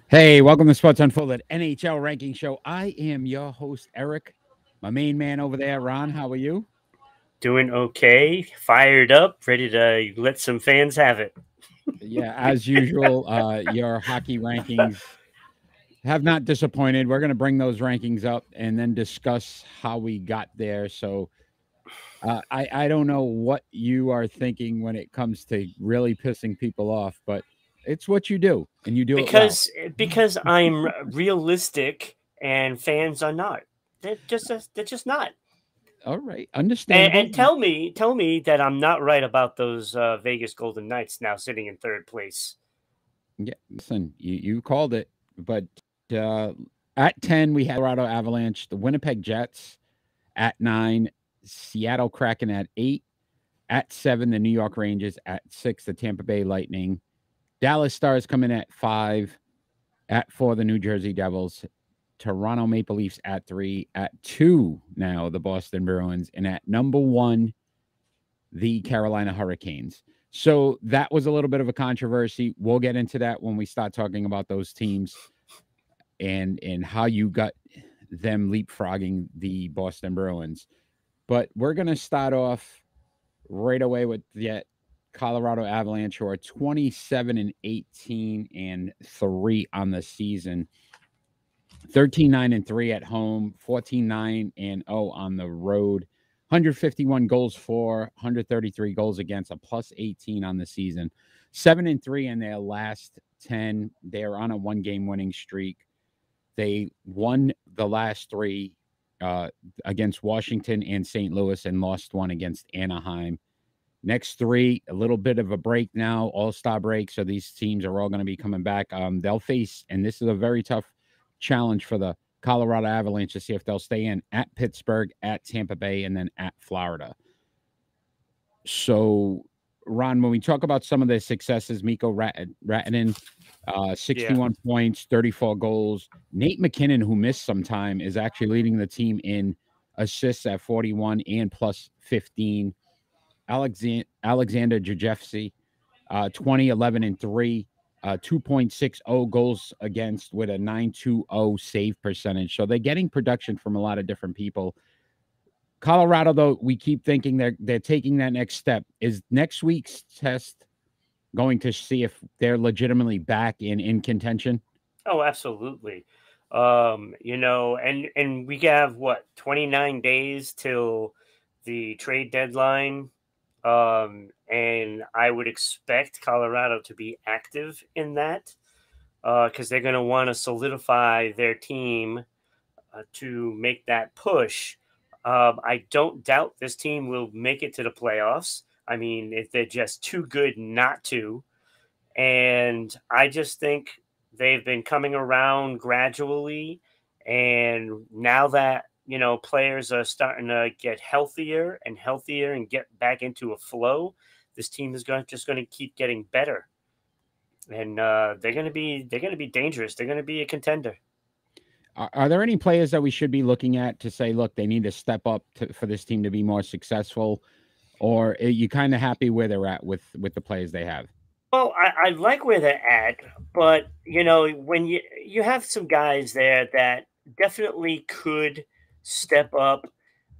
Hey, welcome to Sports Unfolded NHL Ranking Show. I am your host, Eric. My main man over there, Ron. How are you? Doing okay, fired up, ready to let some fans have it. Yeah, as usual, your hockey rankings have not disappointed. We're going to bring those rankings up and then discuss how we got there. So I don't know what you are thinking when it comes to really pissing people off, but it's what you do, and you do it well. Because I'm realistic and fans are not. They're just not. All right, And understandable. tell me that I'm not right about those Vegas Golden Knights now sitting in third place. Yeah, listen, you called it. But uh, at 10, we had Colorado Avalanche, the Winnipeg Jets at 9, Seattle Kraken at 8, at 7, the New York Rangers at 6, the Tampa Bay Lightning, Dallas Stars coming at 5, at 4, the New Jersey Devils, Toronto Maple Leafs at 3, at 2, now the Boston Bruins, and at number 1, the Carolina Hurricanes. So that was a little bit of a controversy. We'll get into that when we start talking about those teams and how you got them leapfrogging the Boston Bruins. But we're going to start off right away with the Colorado Avalanche, who are 27 and 18 and 3 on the season. 13-9 and 3 at home, 14-9 and 0 on the road. 151 goals for, 133 goals against, a plus 18 on the season. 7 and 3 in their last 10. They're on a one-game winning streak. They won the last 3 uh, against Washington and St. Louis and lost one against Anaheim. Next 3, a little bit of a break now, all-star break. So these teams are all going to be coming back. They'll face, and this is a very tough challenge for the Colorado Avalanche to see if they'll stay in at Pittsburgh, at Tampa Bay, and then at Florida. So, Ron, when we talk about some of the successes, Mikko Rantanen, Yeah. 61 points, 34 goals. Nate McKinnon, who missed some time, is actually leading the team in assists at 41 and plus 15. Alexander Jajewski, 20, 11, and 3, 2.60 goals against with a 920 save percentage. So they're getting production from a lot of different people. Colorado, though, we keep thinking they're taking that next step. Is next week's test going to see if they're legitimately back in contention? Oh, absolutely. And we have what 29 days till the trade deadline. And I would expect Colorado to be active in that because they're going to want to solidify their team to make that push. I don't doubt this team will make it to the playoffs. I mean, if they're just too good not to. And I just think they've been coming around gradually. And now that, players are starting to get healthier and healthier and get back into a flow, this team is just going to keep getting better. And they're going to be dangerous. They're going to be a contender. Are there any players that we should be looking at to say, look, they need to step up for this team to be more successful? Or are you kind of happy where they're at with the players they have? Well, I like where they're at, but when you have some guys there that definitely could step up.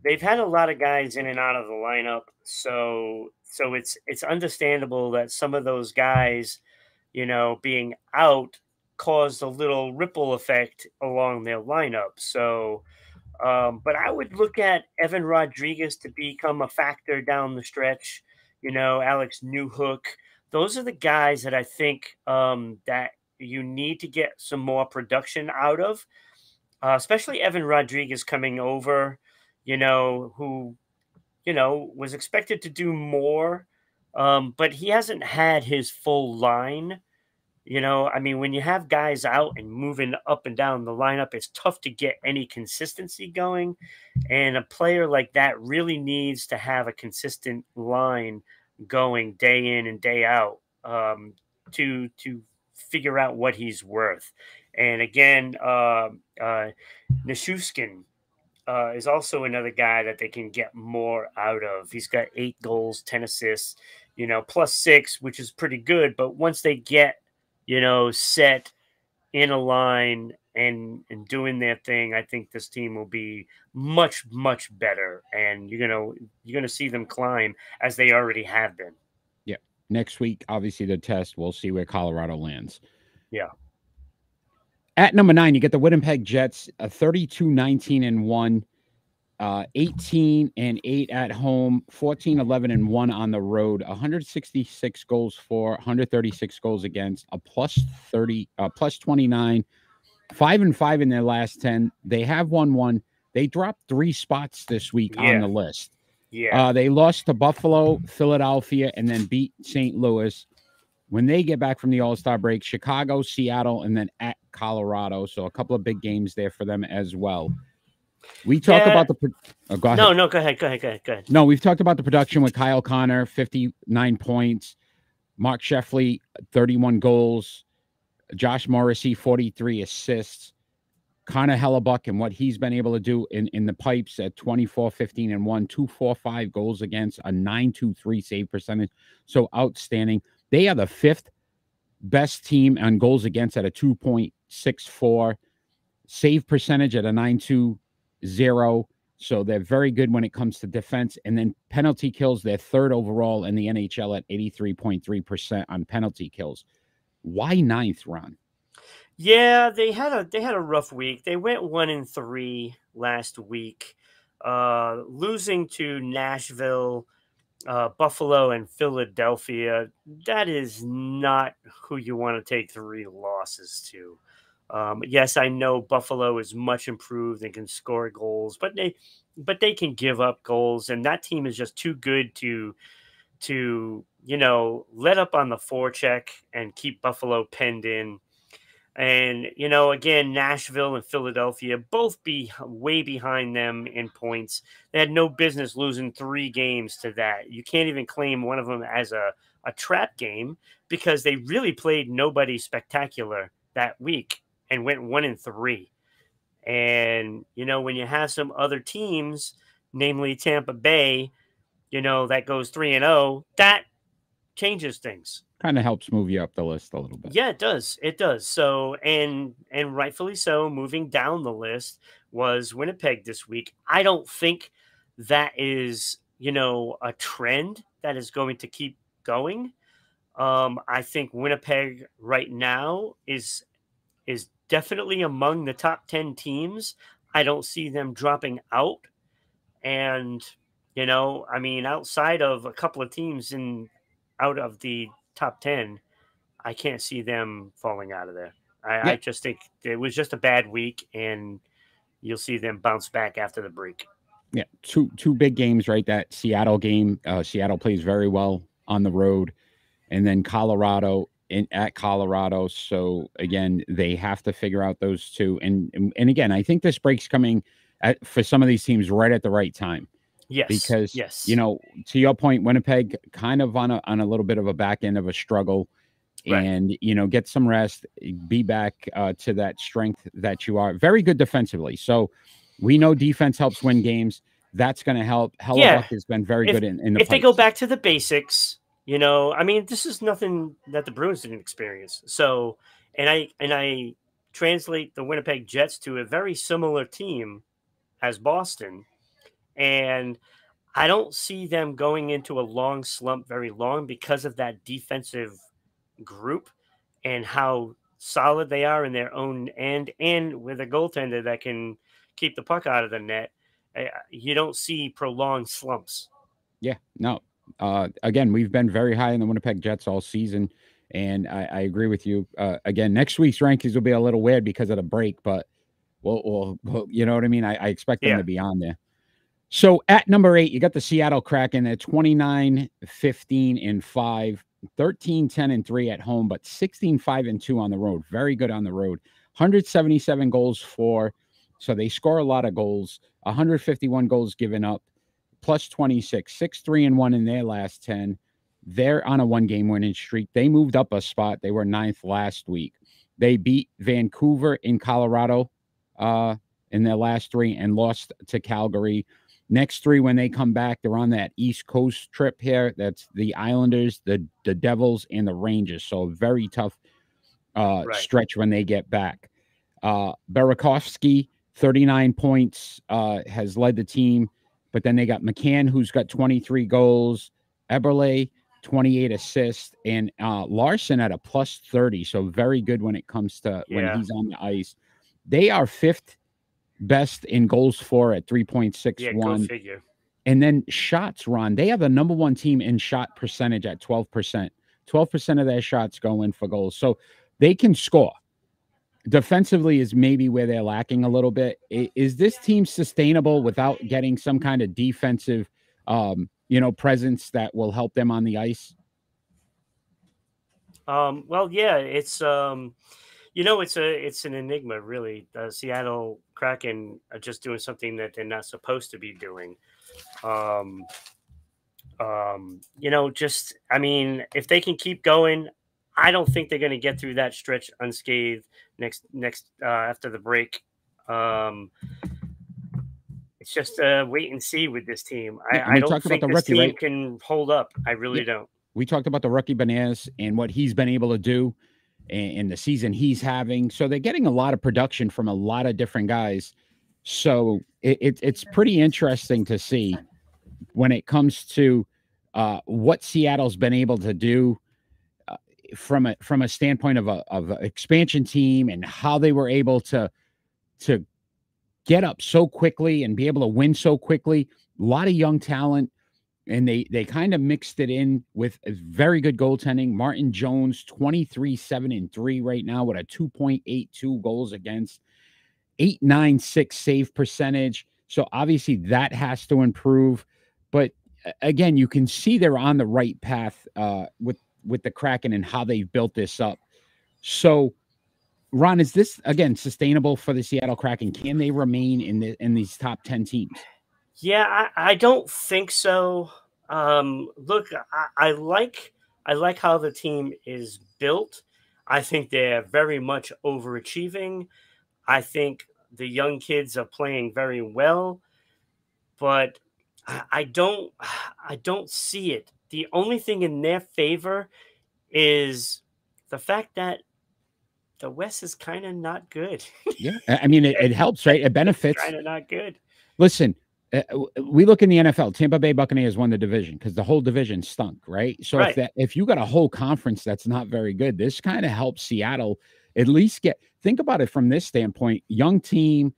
They've had a lot of guys in and out of the lineup, so it's understandable that some of those guys, being out caused a little ripple effect along their lineup. So, but I would look at Evan Rodriguez to become a factor down the stretch. Alex Newhook. Those are the guys that I think that you need to get some more production out of, especially Evan Rodriguez coming over. Who was expected to do more, but he hasn't had his full line. I mean, when you have guys out and moving up and down the lineup, it's tough to get any consistency going. And a player like that really needs to have a consistent line going day in and day out to figure out what he's worth. And again, Nishuskin is also another guy that they can get more out of. He's got 8 goals, 10 assists, plus 6, which is pretty good. But once they get set in a line and doing their thing, I think this team will be much, much better. And you're gonna see them climb as they already have been. Yeah. Next week, obviously the test. We'll see where Colorado lands. Yeah. At number 9, you get the Winnipeg Jets, 32-19-1, 18-8 at home, 14-11-1 on the road, 166 goals for, 136 goals against, a plus 29, 5-5 in their last 10. They have won one. They dropped 3 spots this week on the list. Yeah. They lost to Buffalo, Philadelphia, and then beat St. Louis. When they get back from the All-Star break, Chicago, Seattle, and then at Colorado. So a couple of big games there for them as well. We talk about the go ahead. No, go ahead. No, we've talked about the production with Kyle Connor, 59 points, Mark Sheffley, 31 goals, Josh Morrissey, 43 assists, Connor Hellebuck and what he's been able to do in the pipes at 24-15-1, 245 goals against, a 923 save percentage. So outstanding. They are the 5th best team on goals against at a 2.64, save percentage at a 920. So they're very good when it comes to defense. And then penalty kills, they're 3rd overall in the NHL at 83.3% on penalty kills. Why 9th, Ron? Yeah, they had a rough week. They went 1-3 last week, losing to Nashville, Buffalo, and Philadelphia. That is not who you want to take 3 losses to. Yes, I know Buffalo is much improved and can score goals, but they can give up goals, and that team is just too good to let up on the forecheck and keep Buffalo penned in. And, again, Nashville and Philadelphia both be way behind them in points. They had no business losing 3 games to that. You can't even claim one of them as a trap game because they really played nobody spectacular that week and went 1-3. And, when you have some other teams, namely Tampa Bay, that goes 3-0, that changes things. Kind of helps move you up the list a little bit. Yeah, it does. It does. So, and rightfully so, moving down the list was Winnipeg this week. I don't think that is, a trend that is going to keep going. I think Winnipeg right now is definitely among the top 10 teams. I don't see them dropping out. And, outside of a couple of teams out of the top 10, I can't see them falling out of there. I just think it was just a bad week, and you'll see them bounce back after the break. Yeah, two big games, right? That Seattle game, Seattle plays very well on the road, and then Colorado at Colorado. So again, they have to figure out those two. And again, I think this break's coming for some of these teams right at the right time. Yes, because yes. To your point, Winnipeg kind of on a little bit of a back end of a struggle, right. And get some rest, be back to that strength that you are. Very good defensively. So we know defense helps win games. That's going to help. Hellebuck has been very good in the if they go back to the basics. This is nothing that the Bruins didn't experience. So, and I translate the Winnipeg Jets to a very similar team as Boston. And I don't see them going into a long slump very long because of that defensive group and how solid they are in their own end, and with a goaltender that can keep the puck out of the net. You don't see prolonged slumps. Yeah, no. Again, we've been very high in the Winnipeg Jets all season, and I agree with you. Again, next week's rankings will be a little weird because of the break, but we'll you know what I mean? I expect them to be on there. So at number 8, you got the Seattle Kraken at 29-15-5, 13-10-3 at home, but 16-5-2 on the road. Very good on the road. 177 goals for, so they score a lot of goals. 151 goals given up, plus 26, 6-3-1 in their last 10. They're on a 1-game winning streak. They moved up a spot. They were 9th last week. They beat Vancouver in Colorado in their last 3 and lost to Calgary. Next 3, when they come back, they're on that East Coast trip here. That's the Islanders, the Devils, and the Rangers. So very tough Right. stretch when they get back. Burakovsky, 39 points, has led the team. But then they got McCann, who's got 23 goals, Eberle, 28 assists, and Larson at a plus 30. So very good when it comes to when Yeah. he's on the ice. They are fifth best in goals for at Yeah. Go 3.61. figure. And then shots, Ron, they have the number one team in shot percentage at 12%. 12% of their shots go in for goals. So they can score. Defensively is maybe where they're lacking a little bit. Is this team sustainable without getting some kind of defensive, presence that will help them on the ice? Well, yeah, it's an enigma, really. The Seattle Kraken are just doing something that they're not supposed to be doing. Um, just I mean, if they can keep going, I don't think they're going to get through that stretch unscathed next after the break. Um, it's just wait and see with this team. Yeah, and I we don't talked about think the this rookie, team right? can hold up. I Yeah, really don't. we talked about the rookie Bananas and what he's been able to do in the season he's having. So they're getting a lot of production from a lot of different guys. So it's pretty interesting to see when it comes to what Seattle's been able to do from a standpoint of an expansion team and how they were able to get up so quickly and be able to win so quickly. A lot of young talent, and they kind of mixed it in with a very good goaltending. Martin Jones, 23-7-3 right now with a 2.82 goals against, 896 save percentage. So obviously that has to improve. But again, you can see they're on the right path with the Kraken and how they've built this up. So, Ron, is this again sustainable for the Seattle Kraken? Can they remain in these top 10 teams? Yeah, I don't think so. Look, I like how the team is built. I think they're very much overachieving. I think the young kids are playing very well, but I don't I don't see it. The only thing in their favor is the fact that the West is kind of not good. Yeah, I mean it helps, right? It It's benefits. kind of not good. Listen, we look in the NFL. Tampa Bay Buccaneers won the division because the whole division stunk, right? So Right. if you got a whole conference that's not very good, this kind of helps Seattle at least get. Think about it from this standpoint: young team,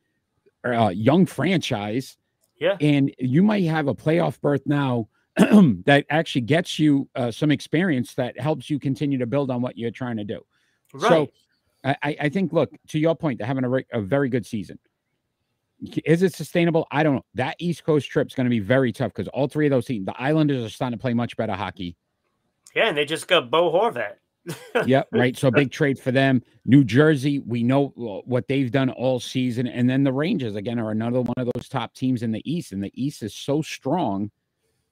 young franchise, Yeah. and you might have a playoff berth now that actually gets you some experience that helps you continue to build on what you're trying to do. So Right. I think, look, to your point, they're having a very good season. Is it sustainable? I don't know. That East Coast trip is going to be very tough because all three of those teams, the Islanders are starting to play much better hockey. Yeah, and they just got Bo Horvat. Yep, right. So big trade for them. New Jersey, we know what they've done all season. And then the Rangers, again, are another one of those top teams in the East. And the East is so strong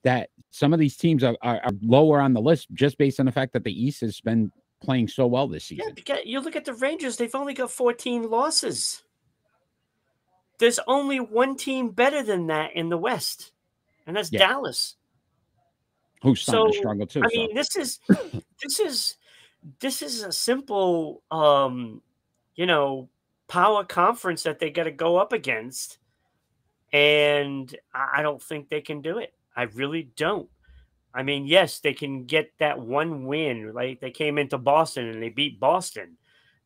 that some of these teams are lower on the list just based on the fact that the East has been playing so well this Yeah, season. because you look at the Rangers, they've only got 14 losses. There's only one team better than that in the West, and that's Yeah, Dallas. who's starting to So, struggle too. I So mean, this is this is a simple you know, power conference that they got to go up against, and I don't think they can do it. I really don't. I mean, yes, they can get that one win. Like they came into Boston and they beat Boston,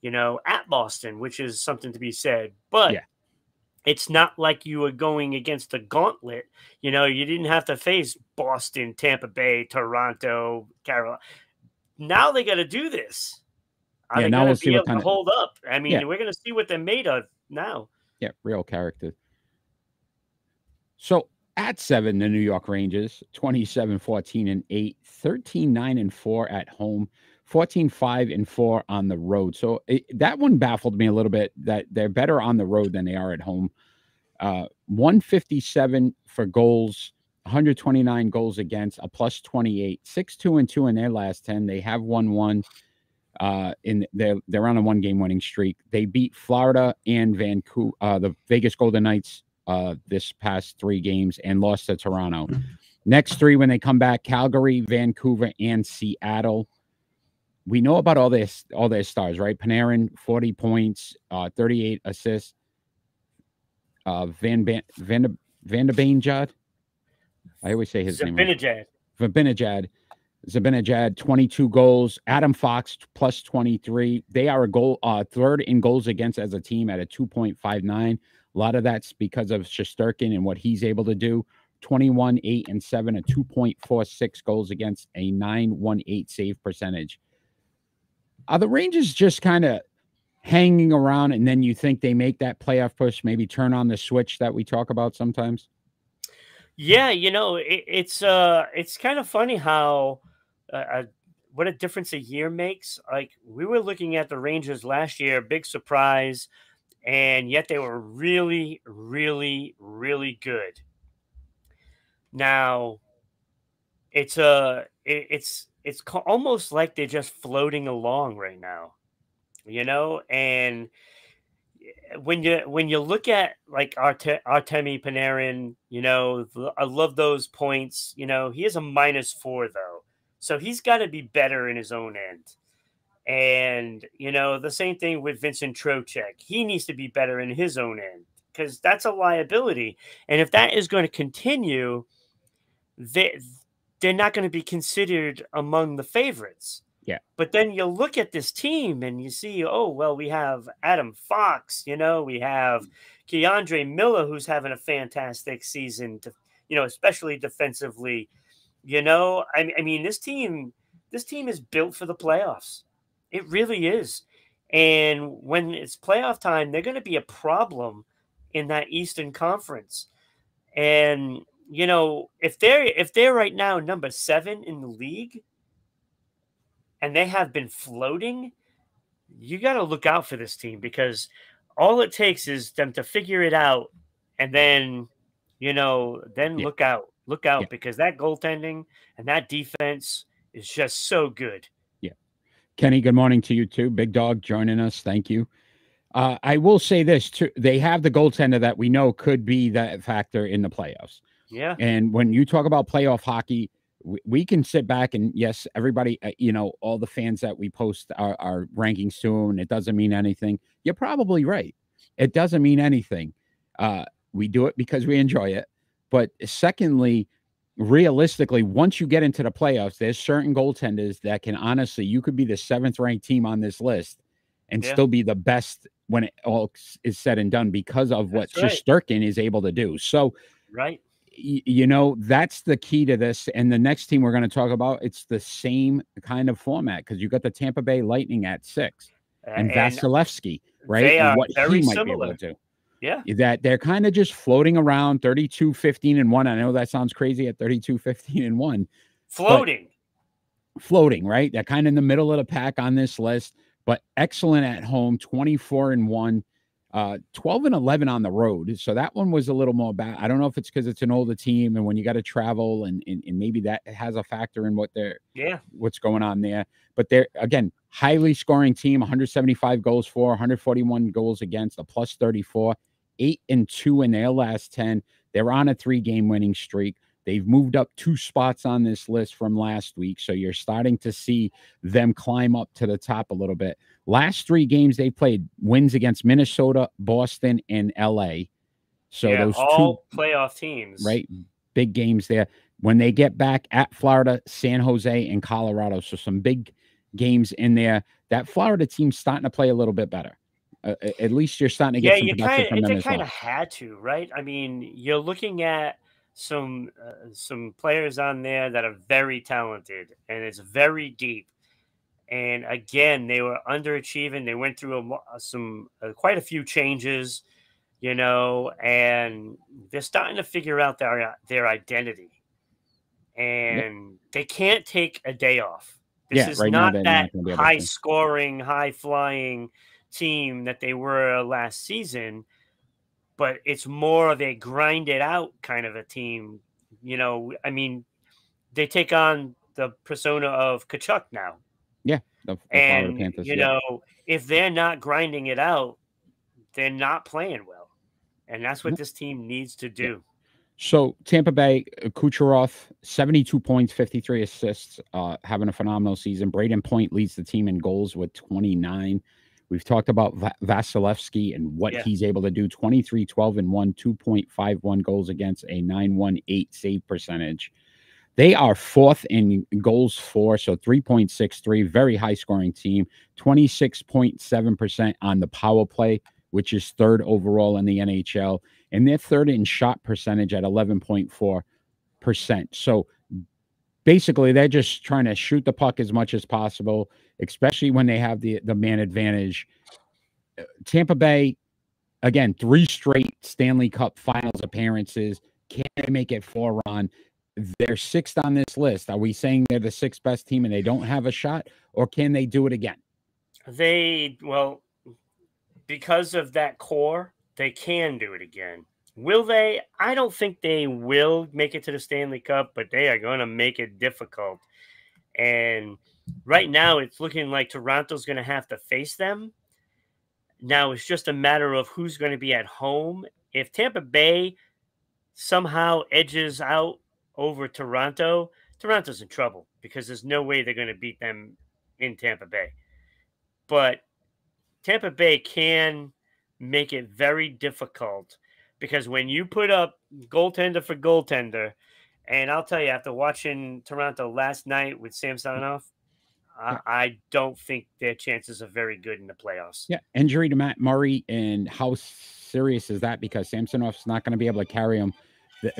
at Boston, which is something to be said. But yeah, it's not like you were going against a gauntlet. You didn't have to face Boston, Tampa Bay, Toronto, Carolina. Now they got to do this. Are yeah. they Now going to we'll see be what able to kind of hold up? I yeah, mean, we're going to see what they're made of now. yeah, real character. So at 7, the New York Rangers, 27-14-8, 13-9-4 at home, 14-5-4 on the road. So that one baffled me a little bit that they're better on the road than they are at home. 157 for goals, 129 goals against, a plus 28, 6-2-2 in their last 10. They have won one. They're on a 1-game winning streak. They beat Florida and Vancouver, the Vegas Golden Knights, this past 3 games, and lost to Toronto. Next 3 when they come back: Calgary, Vancouver, and Seattle. we know about all their stars, right? Panarin, 40 points, 38 assists. Van de Beanjad. I always say his name wrong. Zabinajad. Zabinajad. Zabinajad, 22 goals. Adam Fox, plus 23. They are third in goals against as a team at a 2.59. A lot of that's because of Shesterkin and what he's able to do. 21, 8, and 7, a 2.46 goals against, a 918 save percentage. Are the Rangers just kind of hanging around, and then you think they make that playoff push, maybe turn on the switch that we talk about sometimes? Yeah, it's kind of funny how what a difference a year makes. Like we were looking at the Rangers last year, big surprise, and yet they were really, really, really good. Now almost like they're just floating along right now, and when you look at like Artemi Panarin, I love those points. He is a -4 though, so he's got to be better in his own end. And the same thing with Vincent Trocheck. He needs to be better in his own end because that's a liability. And if that is going to continue, they're not going to be considered among the favorites. Yeah. But then you look at this team and you see, oh, well, we have Adam Fox, we have Keandre Miller, who's having a fantastic season, especially defensively. I mean, this team is built for the playoffs. It really is. And when it's playoff time, they're going to be a problem in that Eastern Conference. And, if they're right now number 7 in the league, and they have been floating, you got to look out for this team because all it takes is them to figure it out. And then, look out because that goaltending and that defense is just so good. Yeah. Kenny, good morning to you too. Big Dog joining us. Thank you. I will say this too. They have the goaltender that we know could be that factor in the playoffs. Yeah. And when you talk about playoff hockey, we can sit back and yes, everybody, all the fans that we post our rankings to, and it doesn't mean anything. You're probably right. It doesn't mean anything. We do it because we enjoy it. But secondly, realistically, once you get into the playoffs, there's certain goaltenders that can honestly, you could be the 7th ranked team on this list and still be the best when it all is said and done because of what Shesterkin is able to do. So, right. That's the key to this. And the next team we're going to talk about, it's the same kind of format because you got the Tampa Bay Lightning at 6 and Vasilevsky, right? They are what very he might similar. be able to do. Yeah. That they're kind of just floating around 32, 15, and 1. I know that sounds crazy at 32, 15, and 1. Floating, right? They're kind of in the middle of the pack on this list, but excellent at home, 24 and 1. 12 and 11 on the road. So that one was a little more bad. I don't know if it's because it's an older team and when you got to travel and maybe that has a factor in what's going on there. But they're, again, highly scoring team, 175 goals for, 141 goals against, a plus 34, 8-2 in their last 10. They're on a 3-game winning streak. They've moved up 2 spots on this list from last week. So you're starting to see them climb up to the top a little bit. Last 3 games they played, wins against Minnesota, Boston, and LA. So those all playoff teams, right? Big games there. When they get back at Florida, San Jose, and Colorado. So some big games in there. That Florida team's starting to play a little bit better. At least you're starting to get some production from them as well. They kind of had to, right? I mean, you're looking at some players on there that are very talented and it's very deep. And again, they were underachieving. They went through quite a few changes, and they're starting to figure out their identity. And they can't take a day off. This is not that high scoring, high flying team that they were last season, but it's more of a grind it out kind of a team. I mean, they take on the persona of Kachuk now. Yeah. The Florida Panthers, if they're not grinding it out, they're not playing well. And that's what this team needs to do. So Tampa Bay, Kucherov, 72 points, 53 assists, having a phenomenal season. Braden Point leads the team in goals with 29. We've talked about Vasilevsky and what Yeah. he's able to do. 23, 12, and 1, 2.51 goals against, a 918 save percentage. They are fourth in goals for, so 3.63, very high scoring team, 26.7% on the power play, which is third overall in the NHL. And they're third in shot percentage at 11.4%. So basically, they're just trying to shoot the puck as much as possible, especially when they have the man advantage. Tampa Bay, again, 3 straight Stanley Cup Finals appearances. Can they make it 4, Ron? They're 6th on this list. Are we saying they're the 6th best team and they don't have a shot, or can they do it again? Well, because of that core, they can do it again. Will they? I don't think they will make it to the Stanley Cup, but they are going to make it difficult. And right now, it's looking like Toronto's going to have to face them. Now, it's just a matter of who's going to be at home. If Tampa Bay somehow edges out over Toronto, Toronto's in trouble because there's no way they're going to beat them in Tampa Bay. But Tampa Bay can make it very difficult because when you put up goaltender for goaltender, and I'll tell you, after watching Toronto last night with Samsonov, Yeah. I don't think their chances are very good in the playoffs. Yeah, injury to Matt Murray, and how serious is that? Because Samsonov's not going to be able to carry him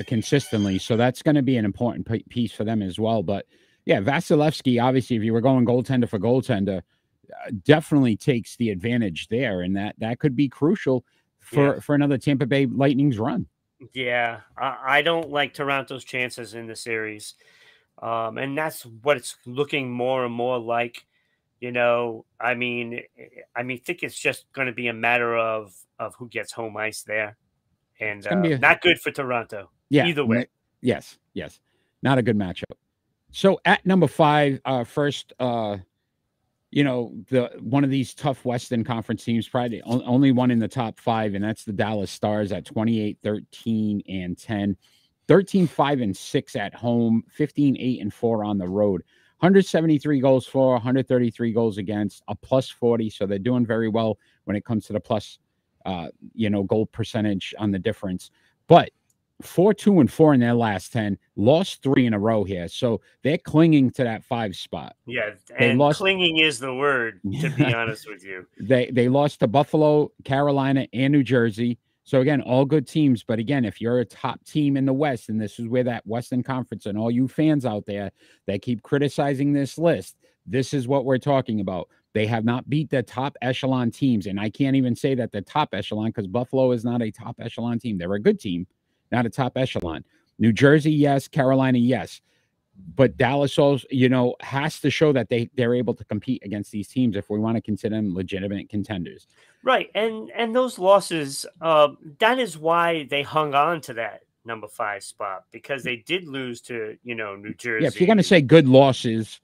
consistently, so that's going to be an important piece for them as well. But yeah, Vasilevsky, obviously, if you were going goaltender for goaltender, definitely takes the advantage there, and that could be crucial for another Tampa Bay Lightning's run. Yeah, I don't like Toronto's chances in the series, and that's what it's looking more and more like. I mean, think it's just going to be a matter of who gets home ice there, and It's going to be not good for Toronto. Yeah, either way. Yes, not a good matchup. So at number 5, first, the one of these tough Western Conference teams, probably only one in the top 5, and that's the Dallas Stars at 28, 13, and 10. 13, 5, and 6 at home, 15, 8, and 4 on the road. 173 goals for, 133 goals against, a plus 40. So they're doing very well when it comes to the plus, goal percentage on the difference. But 4, 2, and 4 in their last 10, lost 3 in a row here. So they're clinging to that 5 spot. Yeah, and clinging is the word, to be honest with you. They lost to Buffalo, Carolina, and New Jersey. So again, all good teams. But again, if you're a top team in the West, and this is where that Western Conference, and all you fans out there that keep criticizing this list, this is what we're talking about. They have not beat the top echelon teams. And I can't even say that the top echelon, because Buffalo is not a top echelon team. They're a good team, not a top echelon. New Jersey, yes. Carolina, yes. But Dallas also, has to show that they're able to compete against these teams if we want to consider them legitimate contenders. Right, and those losses, that is why they hung on to that number 5 spot, because they did lose to New Jersey. Yeah, if you're going to say good losses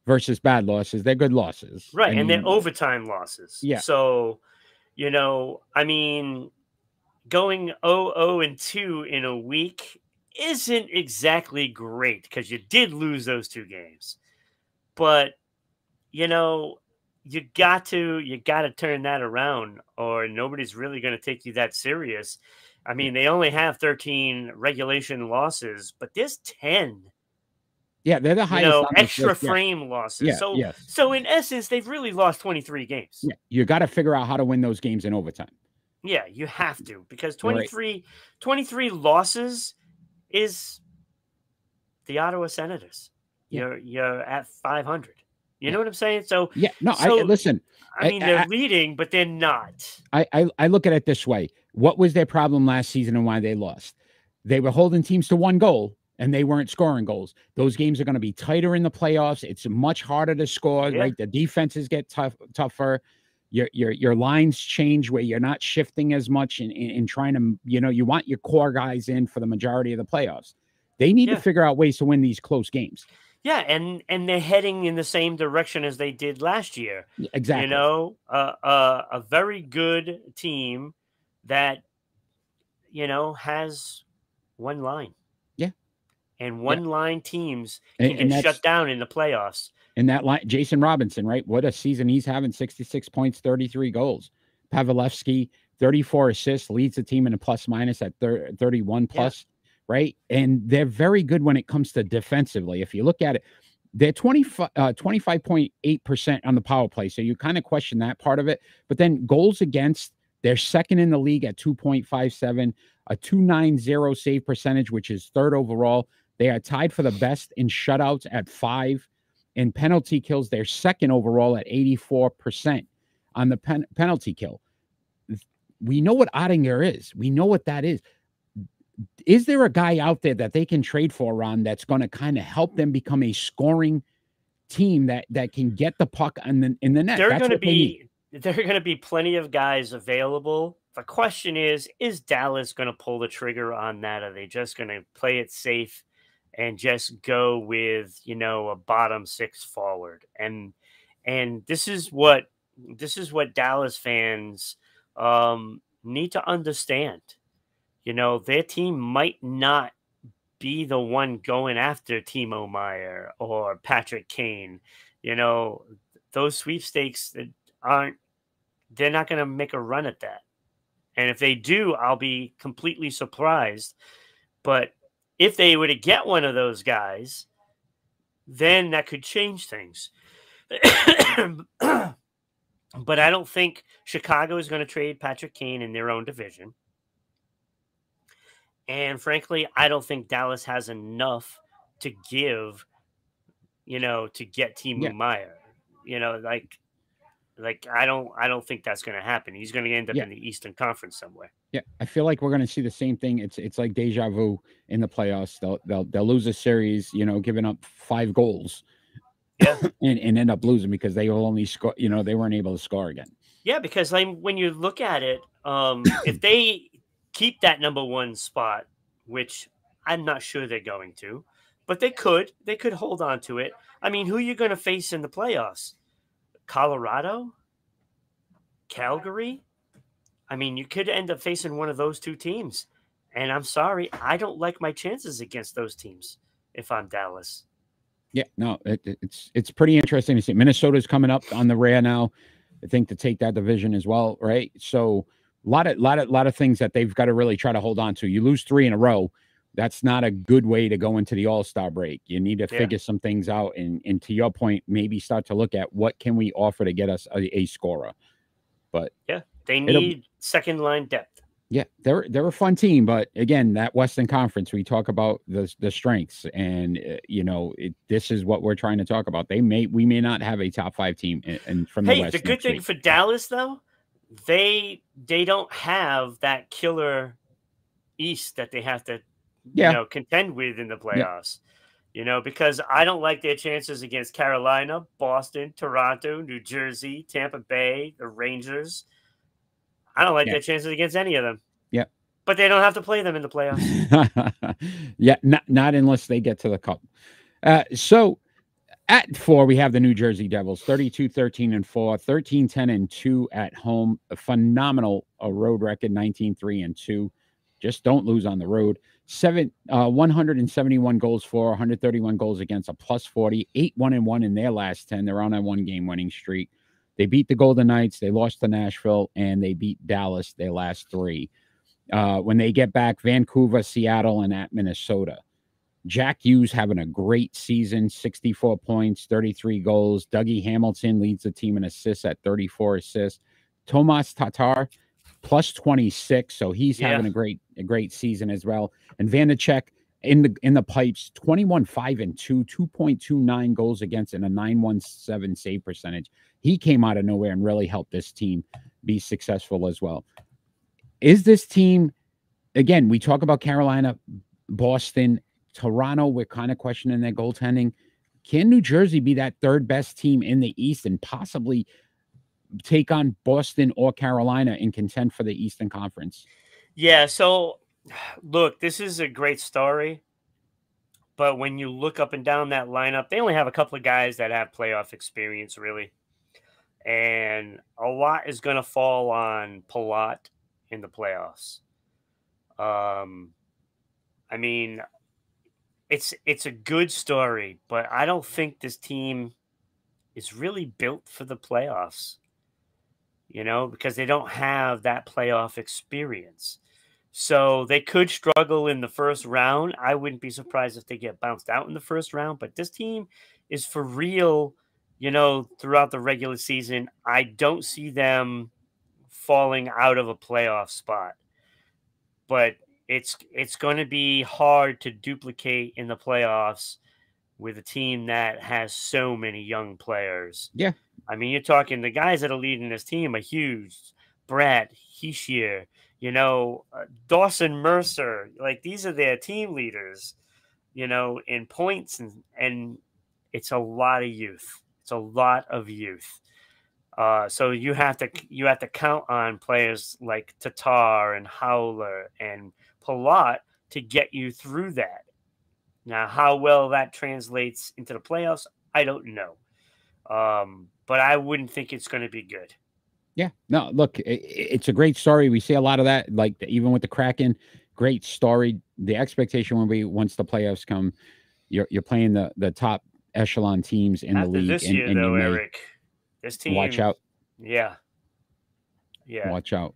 versus bad losses, they're good losses, right? And they're overtime losses. Yeah. So, going 0-2 in a week isn't exactly great because you did lose those 2 games, but you got to turn that around, or nobody's really going to take you that serious. I mean, they only have 13 regulation losses, but there's 10. Yeah, they're the highest extra frame losses. Yeah, so in essence, they've really lost 23 games. Yeah, you got to figure out how to win those games in overtime. Yeah, you have to, because 23 losses is the Ottawa Senators. Yeah. You're at 500. You know what I'm saying? So yeah, no, listen. I mean, they're leading, but they're not. I look at it this way. What was their problem last season and why they lost? They were holding teams to 1 goal, and they weren't scoring goals. Those games are going to be tighter in the playoffs. It's much harder to score, right? The defenses get tougher. Your lines change where you're not shifting as much and trying to, you want your core guys in for the majority of the playoffs. They need to figure out ways to win these close games. Yeah, and they're heading in the same direction as they did last year. Exactly. A very good team that, has one line. Yeah. And Yeah. one line teams can And get that's shut down in the playoffs. and that line, Jason Robinson, right? What a season he's having, 66 points, 33 goals. Pavelski, 34 assists, leads the team in a plus minus at 31 Yeah. plus, right? And they're very good when it comes to defensively. If you look at it, they're 25.8% on the power play. So you kind of question that part of it. But then goals against, they're second in the league at 2.57, a 290 save percentage, which is third overall. They are tied for the best in shutouts at 5. In penalty kills, they're second overall at 84% on the penalty kill. We know what Ottinger is. We know what that is. Is there a guy out there that they can trade for, Ron, that's going to kind of help them become a scoring team that can get the puck in the net? There are going to be plenty of guys available. The question is Dallas going to pull the trigger on that? Are they just going to play it safe and just go with, a bottom 6 forward? And this is what Dallas fans need to understand. Their team might not be the one going after Timo Meyer or Patrick Kane. Those sweepstakes they're not going to make a run at that. And if they do, I'll be completely surprised. But if they were to get one of those guys, then that could change things. But I don't think Chicago is going to trade Patrick Kane in their own division. And frankly, I don't think Dallas has enough to give, to get Timo Meyer. I don't think that's going to happen. He's going to end up in the Eastern Conference somewhere. Yeah, I feel like we're going to see the same thing. It's like deja vu in the playoffs. They'll lose a series, giving up 5 goals, and end up losing because they will only score. They weren't able to score again. Yeah, because when you look at it, if they keep that number 1 spot, which I'm not sure they're going to, but they could hold on to it. I mean, who are you going to face in the playoffs? Colorado? Calgary? I mean, you could end up facing one of those 2 teams. And I'm sorry, I don't like my chances against those teams if I'm Dallas. Yeah, no, it's pretty interesting to see. Minnesota's coming up on the rear now, I think, to take that division as well, right? So a lot of things that they've got to really try to hold on to. You lose 3 in a row, that's not a good way to go into the All-Star break. You need to figure some things out, and to your point, maybe start to look at what can we offer to get us a scorer. But yeah, they need second line depth. Yeah, they're a fun team, but again, that Western Conference, we talk about the strengths, and this is what we're trying to talk about. We may not have a top 5 team from the West. The good thing for Dallas, though, they don't have that killer East that they have to contend with in the playoffs. Because I don't like their chances against Carolina, Boston, Toronto, New Jersey, Tampa Bay, the Rangers. I don't like their chances against any of them. Yeah. But they don't have to play them in the playoffs. Yeah, not unless they get to the cup. So at 4, we have the New Jersey Devils, 32-13-4, 13-10-2 at home. A phenomenal road record, 19-3-2. Just don't lose on the road. 171 goals for, 131 goals against, a plus 40, 8-1-1 in their last 10. They're on a 1-game winning streak. They beat the Golden Knights, they lost to Nashville, and they beat Dallas their last 3. When they get back, Vancouver, Seattle, and at Minnesota. Jack Hughes having a great season, 64 points, 33 goals. Dougie Hamilton leads the team in assists at 34 assists. Tomas Tatar, plus 26, so he's having a great season as well. And Vanacek in the pipes, 21-5-2, 2.29 goals against, and a 917 save percentage. He came out of nowhere and really helped this team be successful as well. Is this team, again, we talk about Carolina, Boston, Toronto, we're kind of questioning their goaltending. Can New Jersey be that 3rd best team in the East and possibly take on Boston or Carolina and contend for the Eastern Conference? Yeah, so look, this is a great story. But when you look up and down that lineup, they only have a couple of guys that have playoff experience, really. And a lot is going to fall on Palat in the playoffs. I mean, it's a good story, but I don't think this team is really built for the playoffs, because they don't have that playoff experience. So they could struggle in the first round. I wouldn't be surprised if they get bounced out in the first round, but this team is for real, throughout the regular season. I don't see them falling out of a playoff spot, but it's going to be hard to duplicate in the playoffs with a team that has so many young players. Yeah. I mean, you're talking the guys that are leading this team are huge. Brad Heishier, Dawson Mercer. Like, these are their team leaders, in points, and it's a lot of youth. It's a lot of youth. So you have to count on players like Tatar and Howler and Palat to get you through that. Now, how well that translates into the playoffs, I don't know. But I wouldn't think it's going to be good. Yeah. No, look, it's a great story. We see a lot of that, like even with the Kraken, great story. The expectation will be once the playoffs come, you're playing the top echelon teams in the After league. this year, and though, you may Eric, this team, watch out. Yeah. Watch out.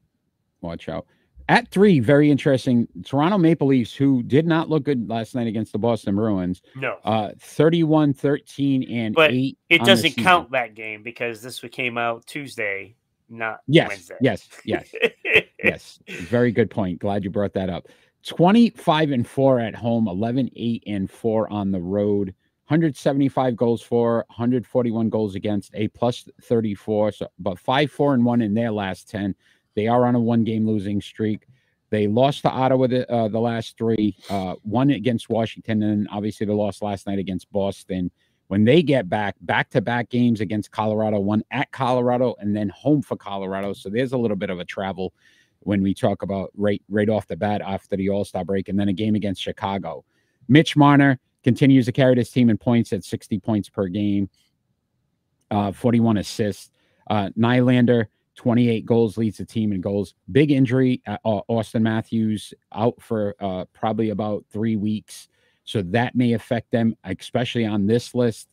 Watch out. At 3, very interesting. Toronto Maple Leafs, who did not look good last night against the Boston Bruins. No. 31-13 and But 8. It doesn't count that game because this came out Tuesday, not Wednesday. Yes. Yes. Very good point. Glad you brought that up. 25-4 at home, 11-8-4 on the road. 175 goals for, 141 goals against, a plus 34. So, but 5-4-1 in their last 10. They are on a 1-game losing streak. They lost to Ottawa the last 3, one against Washington, and obviously the loss last night against Boston. When they get back-to-back games against Colorado, one at Colorado and then home for Colorado. So there's a little bit of a travel when we talk about right off the bat after the All-Star break, and then a game against Chicago. Mitch Marner continues to carry this team in points at 60 points per game, 41 assists. Nylander, 28 goals, leads the team in goals. Big injury. Austin Matthews out for probably about 3 weeks. So that may affect them, especially on this list.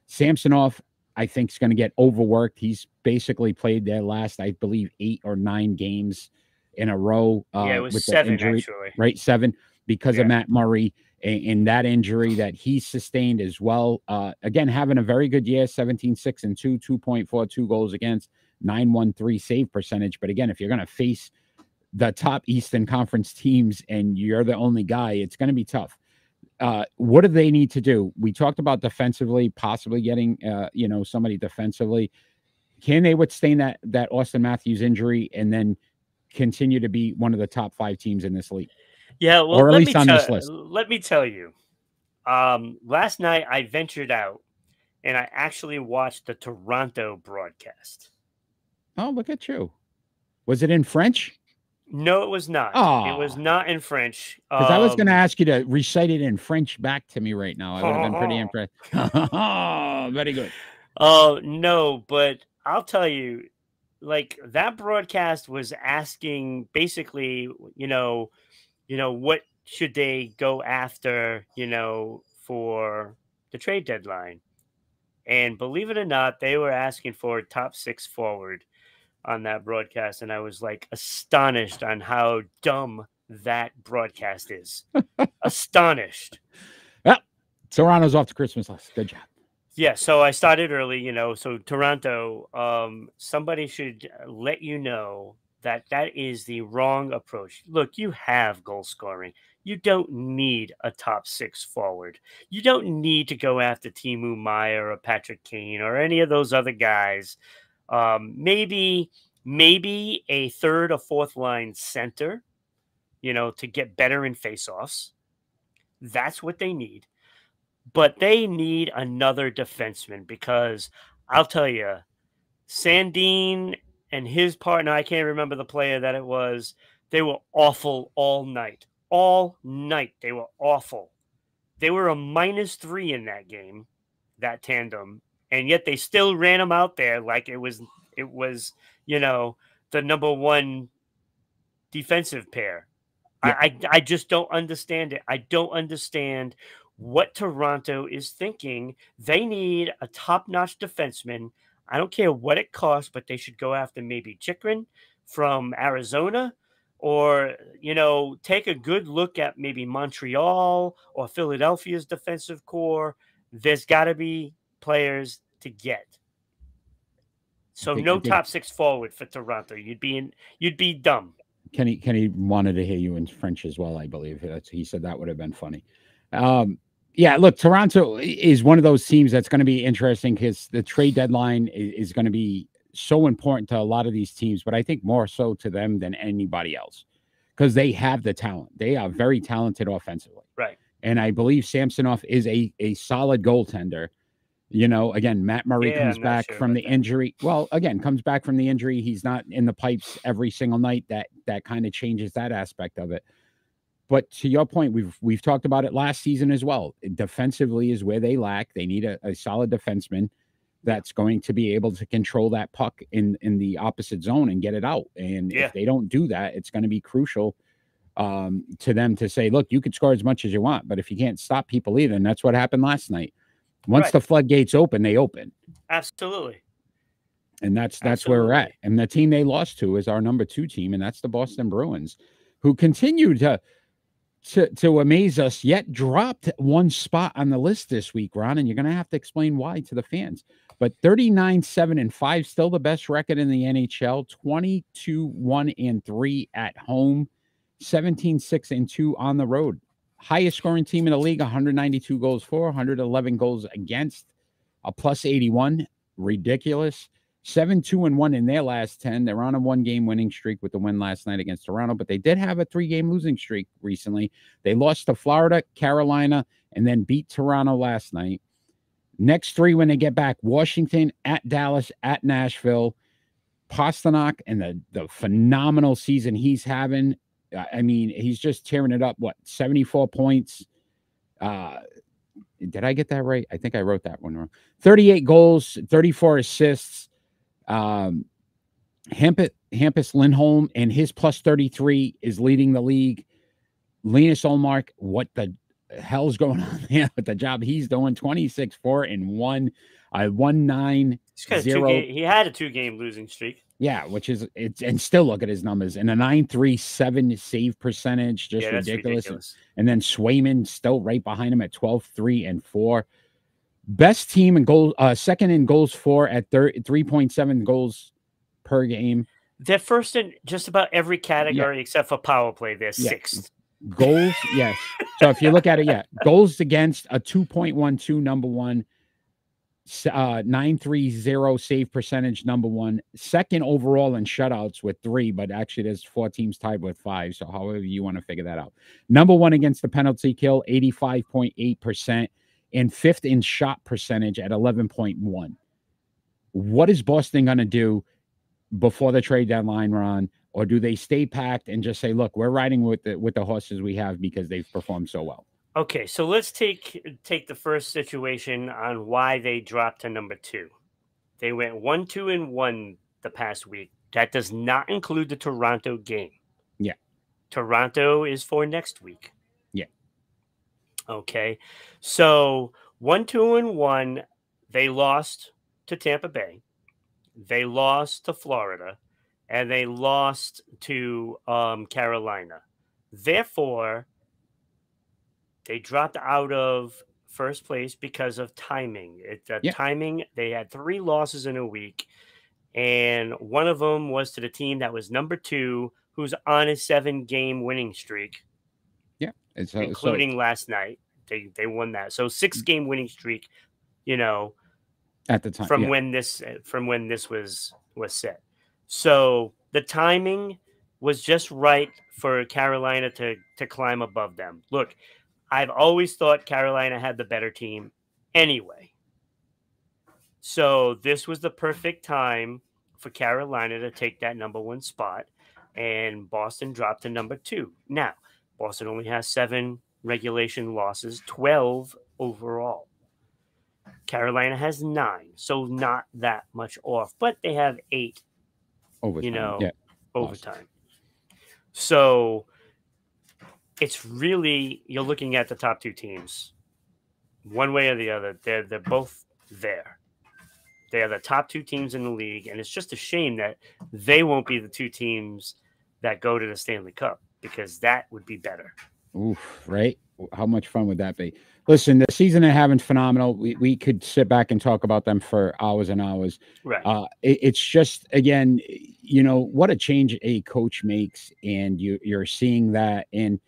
Samsonov, I think, is going to get overworked. He's basically played their last, I believe, 8 or 9 games in a row. It was with 7, the injury, actually. Right, 7, because of Matt Murray and that injury that he sustained as well. Again, having a very good year, 17-6-2, 2.42 goals against, 913 save percentage. But again, if you're going to face the top Eastern Conference teams and you're the only guy, it's going to be tough. What do they need to do? We talked about defensively, possibly getting, somebody defensively. Can they withstand that Austin Matthews injury and then continue to be one of the top 5 teams in this league? Yeah, well, or at least on this list. Let me tell you, last night I ventured out and I actually watched the Toronto broadcast. Oh, look at you. Was it in French? No, it was not. Oh. It was not in French. Because I was going to ask you to recite it in French back to me right now. I would have been pretty impressed. Very good. No, but I'll tell you, like, that broadcast was asking basically, what should they go after, for the trade deadline. And believe it or not, they were asking for a top 6 forward on that broadcast. And I was like astonished on how dumb that broadcast is. Astonished. Well, Toronto's off to Christmas list. Good job. Yeah, so I started early, so Toronto, somebody should let you know that is the wrong approach. Look, you have goal scoring. You don't need a top 6 forward. You don't need to go after Timo Meier or Patrick Kane or any of those other guys. Maybe a 3rd or 4th line center, to get better in faceoffs. That's what they need. But they need another defenseman because I'll tell you, Sandin and his partner, I can't remember the player that it was, they were awful all night. All night, they were awful. They were a -3 in that game, that tandem, and yet they still ran them out there like it was the number 1 defensive pair. Yeah. I just don't understand it. I don't understand what Toronto is thinking. They need a top-notch defenseman. I don't care what it costs, but they should go after maybe Chikrin from Arizona, or take a good look at maybe Montreal or Philadelphia's defensive core. There's got to be players to get. So I no think top six forward for Toronto. You'd be dumb. Kenny wanted to hear you in French as well, I believe. He said that would have been funny. Yeah, look, Toronto is one of those teams that's going to be interesting because the trade deadline is going to be so important to a lot of these teams, but I think more so to them than anybody else because they have the talent. They are very talented offensively. Right. And I believe Samsonov is a solid goaltender. Again, Matt Murray comes back from the injury. Well, again, comes back from the injury. He's not in the pipes every single night. That kind of changes that aspect of it. But to your point, we've talked about it last season as well. Defensively is where they lack. They need a solid defenseman that's going to be able to control that puck in the opposite zone and get it out. And if they don't do that, it's going to be crucial to them to say, look, you could score as much as you want, but if you can't stop people either, and that's what happened last night. Once the floodgates open, they open. Absolutely. And that's where we're at. And the team they lost to is our number 2 team, and that's the Boston Bruins, who continue to amaze us, yet dropped 1 spot on the list this week, Ron, and you're going to have to explain why to the fans. But 39-7-5, still the best record in the NHL, 22-1-3 at home, 17-6-2 on the road. Highest scoring team in the league, 192 goals for, 111 goals against, a plus 81. Ridiculous. 7-2-1 in their last 10. They're on a 1-game winning streak with the win last night against Toronto, but they did have a 3-game losing streak recently. They lost to Florida, Carolina, and then beat Toronto last night. Next 3 when they get back, Washington, at Dallas, at Nashville. Pasternak and the phenomenal season he's having. I mean, he's just tearing it up. 74 points. Did I get that right? I think I wrote that one wrong. 38 goals, 34 assists. Hampus Lindholm and his plus 33 is leading the league. Linus Olmark, what the hell's going on there with the job he's doing? 26-4-1, 1-9-0. He had a 2-game losing streak. Yeah, which is and still look at his numbers, and a 9.37 save percentage, just ridiculous. And then Swayman still right behind him at 12-3-4. Best team in goal, second in goals for at 3.7 goals per game. They're first in just about every category except for power play. They're 6th. Goals, yes. So if you look at it, goals against a 2.12, number 1. 930 save percentage, number 1. Second overall in shutouts with 3, but actually there's 4 teams tied with 5. So however you want to figure that out. Number 1 against the penalty kill, 85.8%, and 5th in shot percentage at 11.1. What is Boston going to do before the trade deadline, Ron? Or do they stay packed and just say, look, we're riding with the horses we have because they've performed so well? Okay, so let's take the first situation on why they dropped to number 2. They went 1-2-1 the past week. That does not include the Toronto game. Yeah. Toronto is for next week. Yeah. Okay. So 1-2-1, they lost to Tampa Bay. They lost to Florida, and they lost to Carolina. Therefore, they dropped out of first place because of timing. Timing, they had 3 losses in a week, and one of them was to the team that was number 2, who's on a 7-game winning streak. Yeah, including last night. They won that. So 6-game winning streak, at the time from when this was set. So the timing was just right for Carolina to climb above them. Look, I've always thought Carolina had the better team anyway. So this was the perfect time for Carolina to take that number 1 spot, and Boston dropped to number 2. Now, Boston only has 7 regulation losses, 12 overall. Carolina has 9, so not that much off, but they have 8 overtime. Overtime. So it's really, you're looking at the top two teams, one way or the other. They're both there. They are the top two teams in the league, and it's just a shame that they won't be the two teams that go to the Stanley Cup, because that would be better. Oof, right? How much fun would that be? Listen, the season they're having phenomenal. We could sit back and talk about them for hours and hours. Right. It's just, again, you know, what a change a coach makes, and you're seeing that. And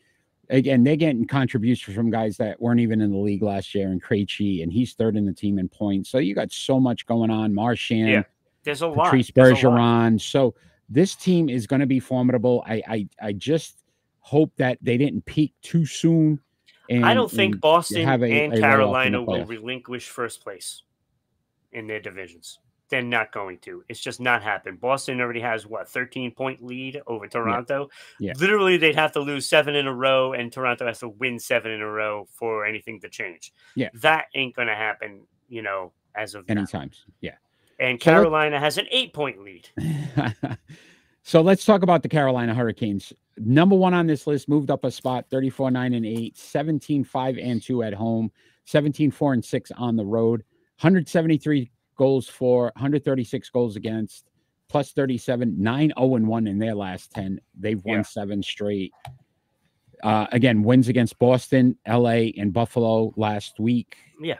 again, they're getting contributions from guys that weren't even in the league last year, and Krejci, and he's third in the team in points. So you got so much going on. Marchand, Yeah, there's a lot. Patrice Bergeron. So this team is going to be formidable. I just hope that they didn't peak too soon. And I don't think Boston and Carolina will playoffs. relinquish first place in their divisions. They're not going to. It's just not happened. Boston already has, what, 13-point lead over Toronto? Yeah. Literally, they'd have to lose 7 in a row, and Toronto has to win 7 in a row for anything to change. Yeah. That ain't going to happen, you know, as of Any now. times. Yeah. And Carolina has an 8-point lead. So let's talk about the Carolina Hurricanes. Number one on this list, moved up a spot, 34-9-8, 17-5-2 at home, 17-4-6 on the road, 173 goals for, 136 goals against, plus 37, 9-0-1 in their last 10. They've won 7 straight. Again, wins against Boston, LA, and Buffalo last week. Yeah.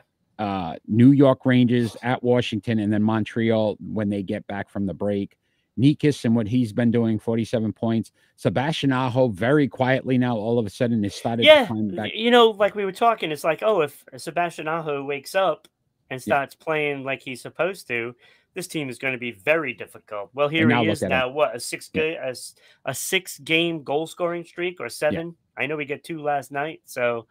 New York Rangers at Washington, and then Montreal when they get back from the break. Nikas and what he's been doing, 47 points. Sebastian Aho, very quietly now, all of a sudden, has started to climb back. You know, like we were talking, it's like, oh, if Sebastian Aho wakes up and starts playing like he's supposed to, this team is going to be very difficult. Well, here he is now, what, a 6-game goal scoring streak, or 7? I know we get 2 last night, so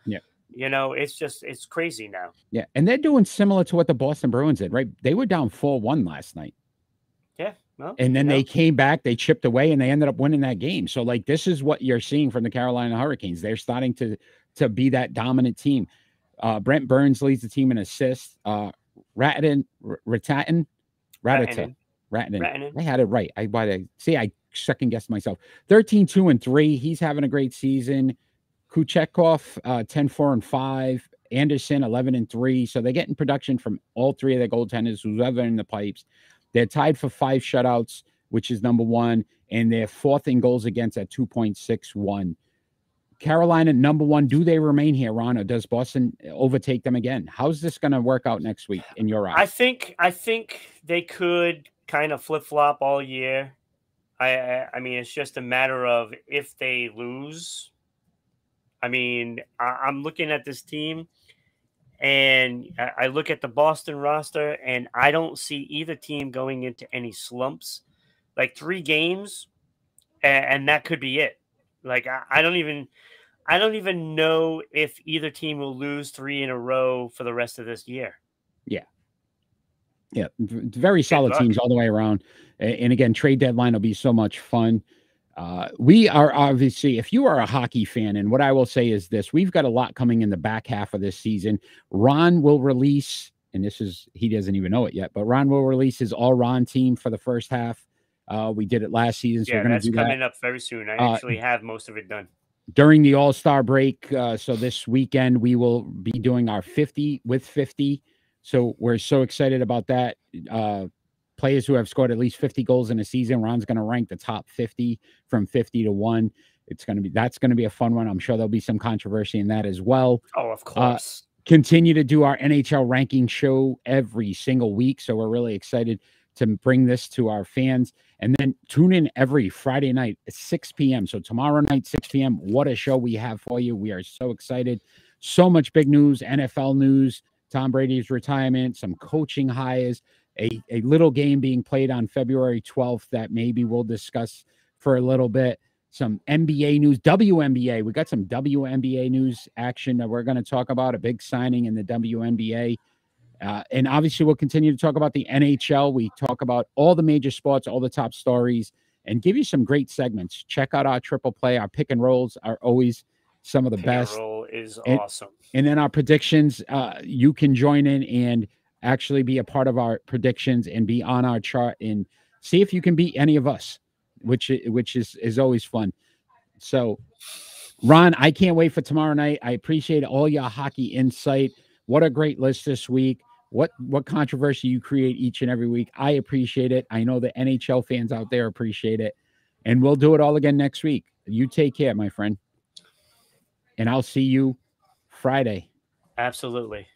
you know, it's crazy now. Yeah, and they're doing similar to what the Boston Bruins did, right? They were down 4-1 last night. Yeah. Well, and then they came back, they chipped away, and they ended up winning that game. So, like, this is what you're seeing from the Carolina Hurricanes. They're starting to be that dominant team. Brent Burns leads the team in assists. Rattanen. I had it right. I second guessed myself. 13-2-3. He's having a great season. Kuchekov, 10-4-5. Anderson, 11-3. So they're getting production from all 3 of their goaltenders, who's ever in the pipes. They're tied for 5 shutouts, which is number 1, and they're 4th in goals against at 2.61. Carolina, number 1. Do they remain here, Ron, or does Boston overtake them again? How's this going to work out next week in your eyes? I think they could kind of flip-flop all year. I mean, it's just a matter of if they lose. I mean, I'm looking at this team, and I look at the Boston roster, and I don't see either team going into any slumps. Like 3 games, and that could be it. Like I don't even know if either team will lose 3 in a row for the rest of this year. Yeah, very solid teams all the way around. And again, trade deadline will be so much fun. We are obviously, if you are a hockey fan, and what I will say is this, we've got a lot coming in the back half of this season. Ron will release, and he doesn't even know it yet, but Ron will release his all Ron team for the first half. We did it last season. So we're that's coming up very soon. I actually have most of it done. During the All-Star break, so this weekend, we will be doing our 50 with 50. So we're so excited about that. Players who have scored at least 50 goals in a season. Ron's going to rank the top 50 from 50 to 1. That's going to be a fun one. I'm sure there'll be some controversy in that as well. Oh, of course. Continue to do our NHL ranking show every single week. So we're really excited to bring this to our fans. And then tune in every Friday night at 6 p.m. So tomorrow night, 6 p.m. What a show we have for you. We are so excited. So much big news, NFL news, Tom Brady's retirement, some coaching hires, a little game being played on February 12th that maybe we'll discuss for a little bit. Some NBA news, WNBA. We got some WNBA news action that we're going to talk about, a big signing in the WNBA. And obviously, we'll continue to talk about the NHL. We talk about all the major sports, all the top stories, and give you some great segments. Check out our triple play. Our pick and rolls are always some of the best. Pick and roll is awesome. And then our predictions, you can join in and actually be a part of our predictions and be on our chart and see if you can beat any of us, which is always fun. So Ron, I can't wait for tomorrow night. I appreciate all your hockey insight. What a great list this week. What controversy you create each and every week. I appreciate it. I know the NHL fans out there appreciate it. And we'll do it all again next week. You take care, my friend. And I'll see you Friday. Absolutely.